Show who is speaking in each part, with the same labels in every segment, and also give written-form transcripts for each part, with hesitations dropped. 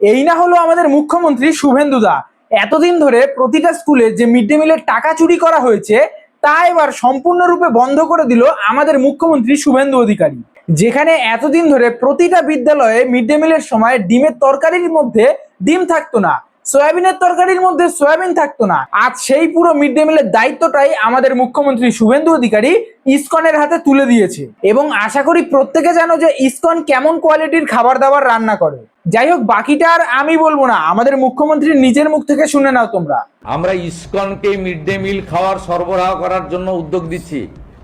Speaker 1: এই না হলো আমাদের মুখ্যমন্ত্রী শুভেন্দু দা। এতদিন ধরে প্রতিটা স্কুলে যে মিড ডে মিলের টাকা চুরি করা হয়েছে তা এবার সম্পূর্ণরূপে বন্ধ করে দিল আমাদের মুখ্যমন্ত্রী শুভেন্দু অধিকারী। যেখানে এতদিন ধরে প্রতিটা বিদ্যালয়ে মিড ডে মিলের সময় ডিমের তরকারির মধ্যে ডিম থাকতো না, সয়াবিনের তরকারির মধ্যে সয়াবিন থাকতো না, আজ সেই পুরো মিড ডে মিলের দায়িত্বটাই আমাদের মুখ্যমন্ত্রী শুভেন্দু অধিকারী ইসকনের হাতে তুলে দিয়েছে। এবং আশা করি প্রত্যেকে জানো যে ইসকন কেমন কোয়ালিটির খাবার দাবার রান্না করে। যাই হোক, বাকিটা আর আমি বলবো না, আমাদের মুখ্যমন্ত্রীর নিজের মুখ থেকে শুনে নাও তোমরা।
Speaker 2: আমরা ইসকনকে মিড ডে মিল খাওয়ার সরবরাহ করার জন্য উদ্যোগ দিচ্ছি।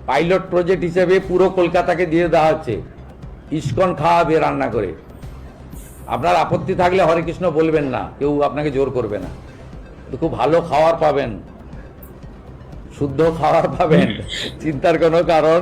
Speaker 2: পাইলট প্রজেক্ট হিসেবে পুরো কলকাতাকে দিয়ে দেওয়া হচ্ছে, ইসকন খাওয়াবে রান্না করে। আপনার আপত্তি থাকলে হরে কৃষ্ণ বলবেন না, কেউ আপনাকে জোর করবে না। খুব ভালো খাবার পাবেন, শুদ্ধ খাবার পাবেন, চিন্তার কোনো কারণ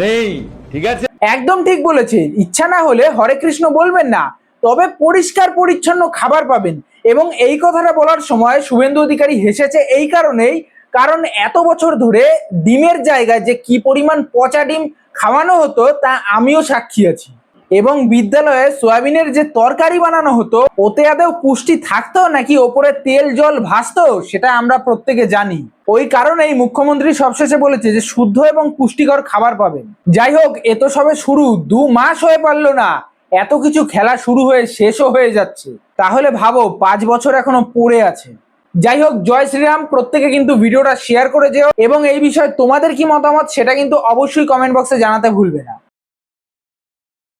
Speaker 2: নেই। ঠিক আছে,
Speaker 1: একদম ঠিক বলেছেন। ইচ্ছা না হলে হরে কৃষ্ণ বলবেন না, তবে পরিষ্কার পরিচ্ছন্ন খাবার পাবেন। এবং এই কথাটা বলার সময় শুভেন্দু অধিকারী হেসেছে এই কারণেই, কারণ এত বছর ধরে ডিমের জায়গায় যে কি পরিমাণ পচা ডিম খাওয়ানো হতো তা আমিও সাক্ষী আছি। এবং বিদ্যালয়ে সয়াবিনের যে তরকারি বানানো হতো ওতে আদৌ পুষ্টি থাকতো নাকি ওপরে তেল জল ভাসতো সেটা আমরা প্রত্যেকে জানি। ওই কারণেই মুখ্যমন্ত্রী সবশেষে বলেছে যে শুদ্ধ এবং পুষ্টিকর খাবার পাবেন। যাই হোক, এ তো সবে শুরু, 2 মাস হয়ে পারলো না, এত কিছু খেলা শুরু হয়ে শেষও হয়ে যাচ্ছে। তাহলে ভাবো 5 বছর এখনো পড়ে আছে। যাই হোক, জয় শ্রীরাম। প্রত্যেকে কিন্তু ভিডিওটা শেয়ার করে যেও এবং এই বিষয়ে তোমাদের কি মতামত সেটা কিন্তু অবশ্যই কমেন্ট বক্সে জানাতে ভুলবে না।